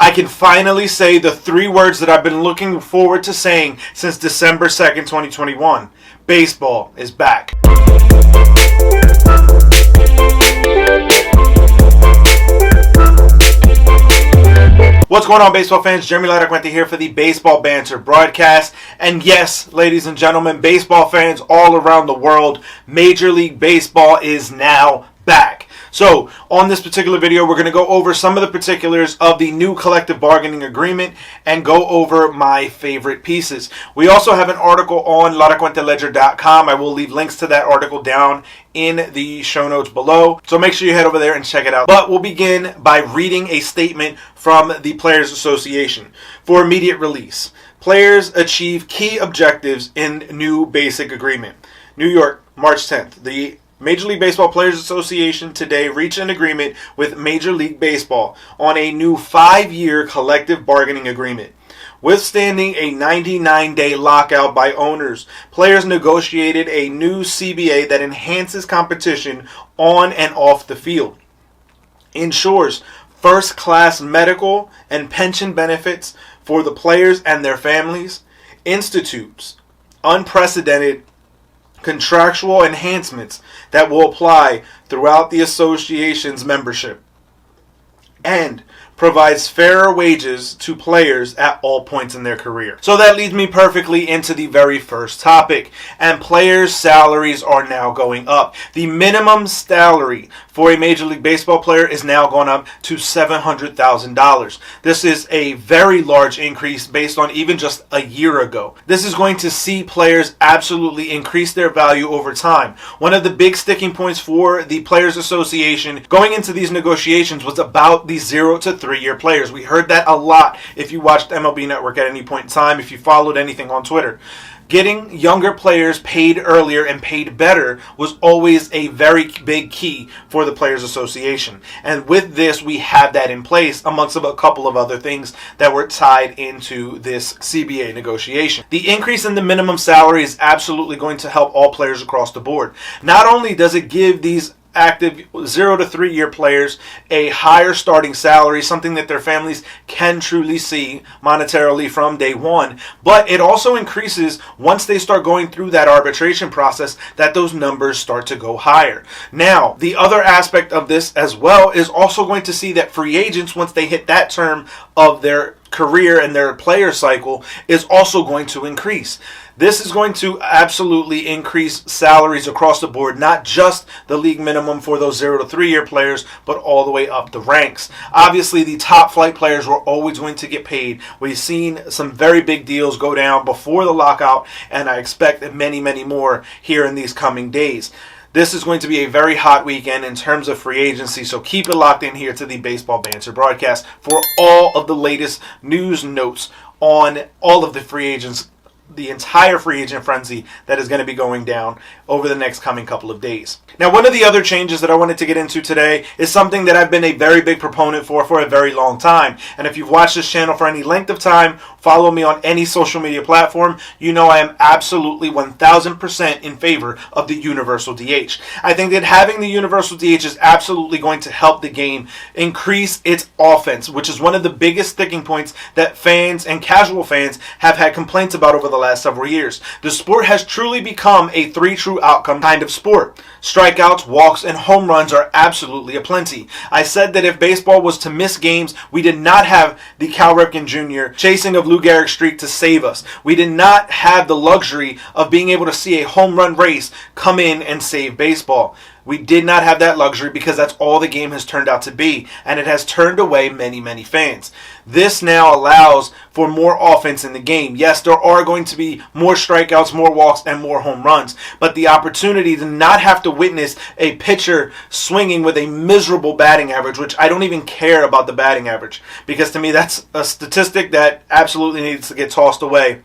I can finally say the three words that I've been looking forward to saying since December 2nd, 2021. Baseball is back. What's going on, baseball fans? Jeremy Laracuente here for the Baseball Banter Broadcast. And yes, ladies and gentlemen, baseball fans all around the world, Major League Baseball is now back. So, on this particular video, we're going to go over some of the particulars of the new collective bargaining agreement and go over my favorite pieces. We also have an article on laracuenteledger.com. I will leave links to that article down in the show notes below. So make sure you head over there and check it out. But we'll begin by reading a statement from the Players Association. For immediate release, players achieve key objectives in new basic agreement. New York, March 10th. The Major League Baseball Players Association today reached an agreement with Major League Baseball on a new 5-year collective bargaining agreement. Withstanding a 99-day lockout by owners, players negotiated a new CBA that enhances competition on and off the field, ensures first-class medical and pension benefits for the players and their families, institutes unprecedented contractual enhancements that will apply throughout the association's membership, and provides fairer wages to players at all points in their career. So that leads me perfectly into the very first topic, and players' salaries are now going up. The minimum salary for a Major League Baseball player is now going up to $700,000. This is a very large increase based on even just a year ago. This is going to see players absolutely increase their value over time. One of the big sticking points for the Players Association going into these negotiations was about the 0 to 3-year players. We heard that a lot if you watched MLB Network at any point in time, if you followed anything on Twitter. Getting younger players paid earlier and paid better was always a very big key for the Players Association. And with this, we have that in place amongst a couple of other things that were tied into this CBA negotiation. The increase in the minimum salary is absolutely going to help all players across the board. Not only does it give these active 0 to 3-year players a higher starting salary, something that their families can truly see monetarily from day one, but it also increases once they start going through that arbitration process, that those numbers start to go higher. Now, the other aspect of this as well is also going to see that free agents, once they hit that term of their career and their player cycle, is also going to increase. This is going to absolutely increase salaries across the board, not just the league minimum for those 0 to 3-year players, but all the way up the ranks. Obviously, the top flight players were always going to get paid. We've seen some very big deals go down before the lockout, and I expect many, many more here in these coming days. This is going to be a very hot weekend in terms of free agency, so keep it locked in here to the Baseball Banter Broadcast for all of the latest news notes on all of the free agents, the entire free agent frenzy that is going to be going down over the next coming couple of days. Now, one of the other changes that I wanted to get into today is something that I've been a very big proponent for a very long time. And if you've watched this channel for any length of time, follow me on any social media platform, you know I am absolutely 1000% in favor of the universal DH. I think that having the universal DH is absolutely going to help the game increase its offense, which is one of the biggest sticking points that fans and casual fans have had complaints about over the last several years. The sport has truly become a 3 true outcome kind of sport. Strikeouts, walks, and home runs are absolutely aplenty. I said that if baseball was to miss games, we did not have the Cal Ripken Jr. chasing of Lou Gehrig's streak to save us. We did not have the luxury of being able to see a home run race come in and save baseball. We did not have that luxury because that's all the game has turned out to be, and it has turned away many, many fans. This now allows for more offense in the game. Yes, there are going to be more strikeouts, more walks, and more home runs, but the opportunity to not have to witness a pitcher swinging with a miserable batting average, which I don't even care about the batting average, because to me that's a statistic that absolutely needs to get tossed away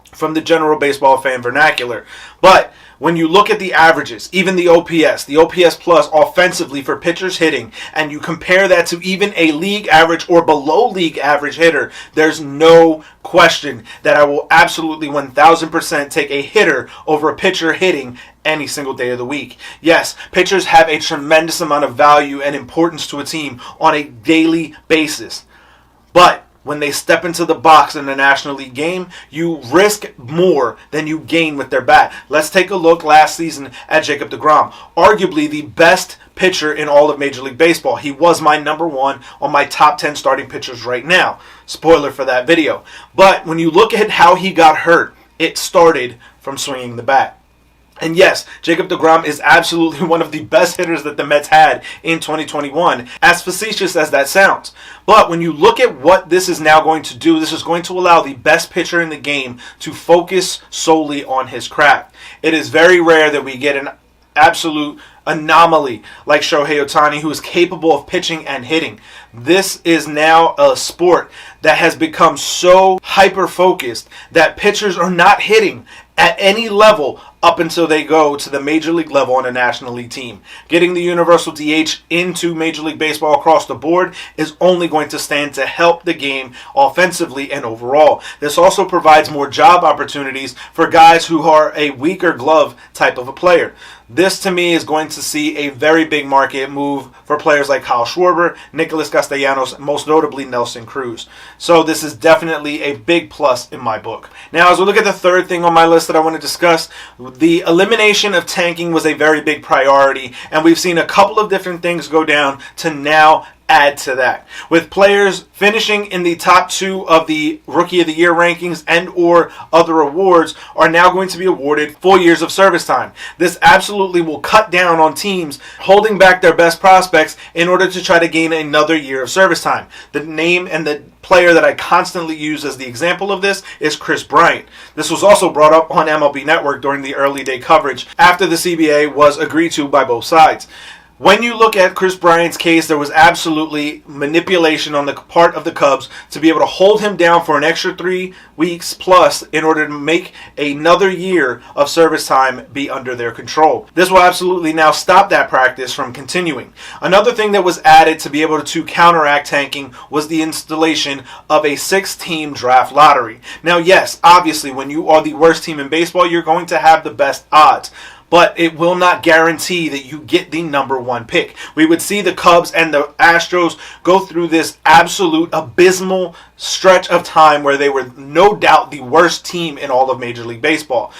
from the general baseball fan vernacular. But when you look at the averages, even the OPS plus offensively for pitchers hitting, and you compare that to even a league average or below league average hitter, there's no question that I will absolutely 1000% take a hitter over a pitcher hitting any single day of the week. Yes, pitchers have a tremendous amount of value and importance to a team on a daily basis. But when they step into the box in the National League game, you risk more than you gain with their bat. Let's take a look last season at Jacob deGrom, arguably the best pitcher in all of Major League Baseball. He was my number one on my top 10 starting pitchers right now. Spoiler for that video. But when you look at how he got hurt, it started from swinging the bat. And yes, Jacob deGrom is absolutely one of the best hitters that the Mets had in 2021, as facetious as that sounds. But when you look at what this is now going to do, this is going to allow the best pitcher in the game to focus solely on his craft. It is very rare that we get an absolute anomaly like Shohei Ohtani, who is capable of pitching and hitting. This is now a sport that has become so hyper-focused that pitchers are not hitting at any level up until they go to the Major League level on a National League team. Getting the universal DH into Major League Baseball across the board is only going to stand to help the game offensively and overall. This also provides more job opportunities for guys who are a weaker glove type of a player. This, to me, is going to see a very big market move for players like Kyle Schwarber, Nicholas Castellanos, and most notably Nelson Cruz. So this is definitely a big plus in my book. Now, as we look at the third thing on my list that I want to discuss, the elimination of tanking was a very big priority, and we've seen a couple of different things go down to now add to that. With players finishing in the top 2 of the Rookie of the Year rankings and or other awards are now going to be awarded full years of service time. This absolutely will cut down on teams holding back their best prospects in order to try to gain another year of service time. The name and the player that I constantly use as the example of this is Kris Bryant. This was also brought up on MLB Network during the early day coverage after the CBA was agreed to by both sides. When you look at Kris Bryant's case, there was absolutely manipulation on the part of the Cubs to be able to hold him down for an extra 3 weeks plus in order to make another year of service time be under their control. This will absolutely now stop that practice from continuing. Another thing that was added to be able to counteract tanking was the installation of a 6-team draft lottery. Now, yes, obviously, when you are the worst team in baseball, you're going to have the best odds. But it will not guarantee that you get the number 1 pick. We would see the Cubs and the Astros go through this absolute abysmal stretch of time where they were no doubt the worst team in all of Major League Baseball.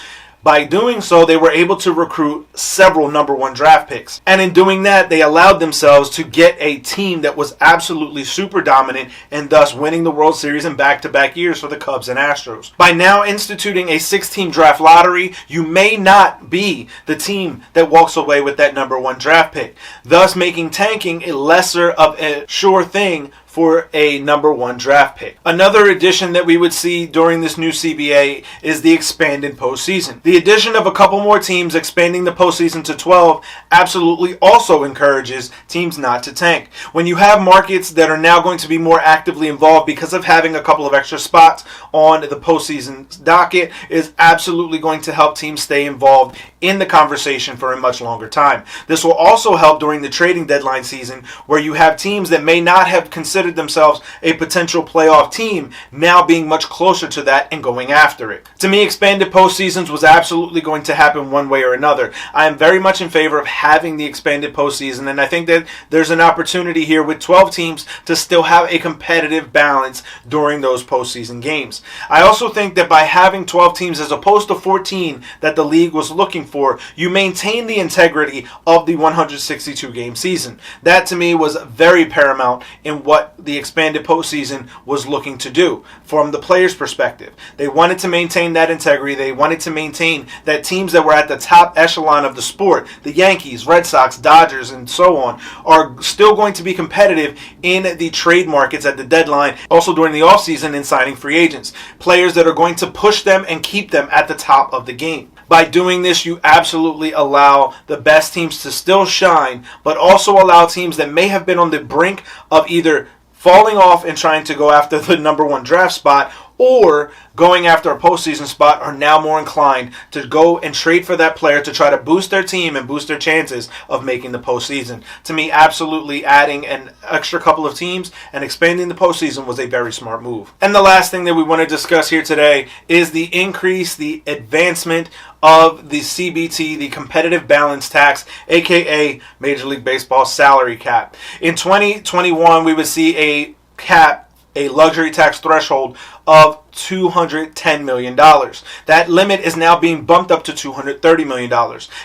By doing so, they were able to recruit several number 1 draft picks. And in doing that, they allowed themselves to get a team that was absolutely super dominant and thus winning the World Series in back-to-back years for the Cubs and Astros. By now instituting a 6-team draft lottery, you may not be the team that walks away with that number 1 draft pick, thus making tanking a lesser of a sure thing for a number 1 draft pick. Another addition that we would see during this new CBA is the expanded postseason. The addition of a couple more teams expanding the postseason to 12 absolutely also encourages teams not to tank. When you have markets that are now going to be more actively involved because of having a couple of extra spots on the postseason docket, is absolutely going to help teams stay involved in the conversation for a much longer time. This will also help during the trading deadline season, where you have teams that may not have considered themselves a potential playoff team now being much closer to that and going after it. To me, expanded postseasons was absolutely going to happen one way or another. I am very much in favor of having the expanded postseason, and I think that there's an opportunity here with 12 teams to still have a competitive balance during those postseason games. I also think that by having 12 teams as opposed to 14 that the league was looking for, you maintain the integrity of the 162 game season. That to me was very paramount in what the expanded postseason was looking to do from the players' perspective. They wanted to maintain that integrity. They wanted to maintain that teams that were at the top echelon of the sport, the Yankees, Red Sox, Dodgers, and so on, are still going to be competitive in the trade markets at the deadline, also during the offseason in signing free agents. Players that are going to push them and keep them at the top of the game. By doing this, you absolutely allow the best teams to still shine, but also allow teams that may have been on the brink of either falling off and trying to go after the number 1 draft spot or going after a postseason spot are now more inclined to go and trade for that player to try to boost their team and boost their chances of making the postseason. To me, absolutely adding an extra couple of teams and expanding the postseason was a very smart move. And the last thing that we want to discuss here today is the increase, the advancement of the CBT, the competitive balance tax, aka Major League Baseball salary cap. In 2021, we would see a cap a luxury tax threshold of $210 million. That limit is now being bumped up to $230 million.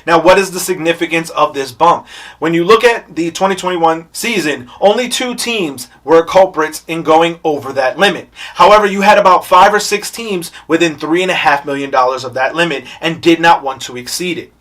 Now, what is the significance of this bump? When you look at the 2021 season, only 2 teams were culprits in going over that limit. However, you had about 5 or 6 teams within $3.5 million of that limit and did not want to exceed it.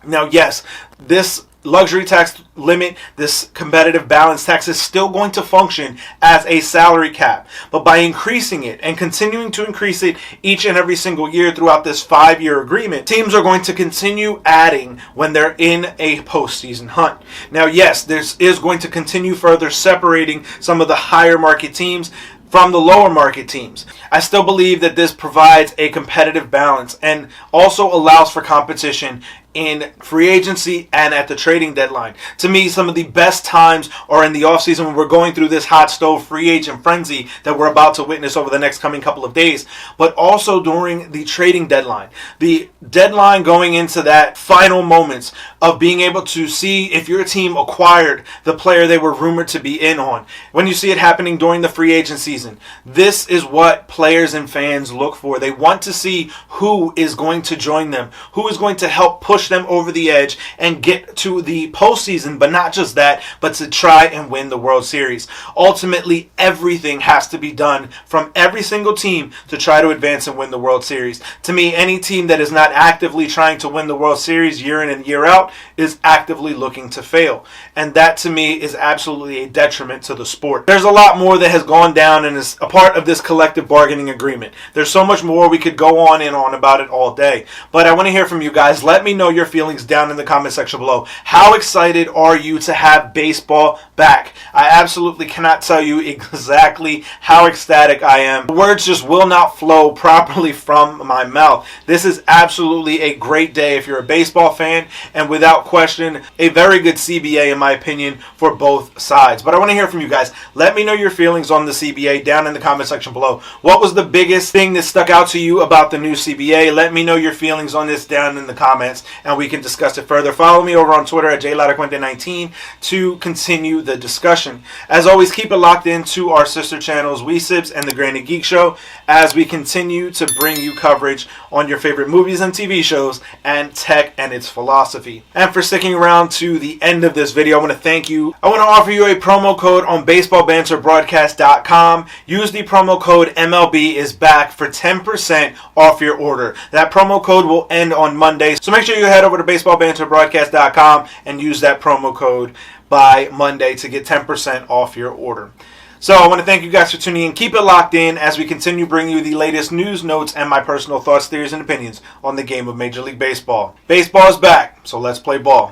Now, yes, this luxury tax limit, this competitive balance tax, is still going to function as a salary cap. But by increasing it and continuing to increase it each and every single year throughout this 5-year agreement, teams are going to continue adding when they're in a postseason hunt. Now, yes, this is going to continue further separating some of the higher market teams from the lower market teams. I still believe that this provides a competitive balance and also allows for competition in free agency and at the trading deadline. To me, some of the best times are in the offseason when we're going through this hot stove free agent frenzy that we're about to witness over the next coming couple of days, but also during the trading deadline. The deadline going into that final moments of being able to see if your team acquired the player they were rumored to be in on. When you see it happening during the free agent season, this is what players and fans look for. They want to see who is going to join them, who is going to help push them over the edge and get to the postseason, but not just that, but to try and win the World Series. Ultimately, everything has to be done from every single team to try to advance and win the World Series. To me, any team that is not actively trying to win the World Series year in and year out is actively looking to fail. And that, to me, is absolutely a detriment to the sport. There's a lot more that has gone down and is a part of this collective bargaining agreement. There's so much more. We could go on and on about it all day. But I want to hear from you guys. Let me know your feelings down in the comment section below. How excited are you to have baseball back? I absolutely cannot tell you exactly how ecstatic I am. The words just will not flow properly from my mouth. This is absolutely a great day if you're a baseball fan, and without question, a very good CBA in my opinion for both sides. But I want to hear from you guys. Let me know your feelings on the CBA down in the comment section below. What was the biggest thing that stuck out to you about the new CBA? Let me know your feelings on this down in the comments, and we can discuss it further. Follow me over on Twitter at JLaracuente19 to continue the discussion. As always, keep it locked into our sister channels, WeSibs and The Granite Geek Show, as we continue to bring you coverage on your favorite movies and TV shows and tech and its philosophy. And for sticking around to the end of this video, I want to thank you. I want to offer you a promo code on BaseballBanterBroadcast.com. Use the promo code MLB is back for 10% off your order. That promo code will end on Monday, so make sure you head over to BaseballBanterBroadcast.com and use that promo code by Monday to get 10% off your order. So I want to thank you guys for tuning in. Keep it locked in as we continue bringing you the latest news, notes, and my personal thoughts, theories, and opinions on the game of Major League Baseball. Baseball is back, so let's play ball.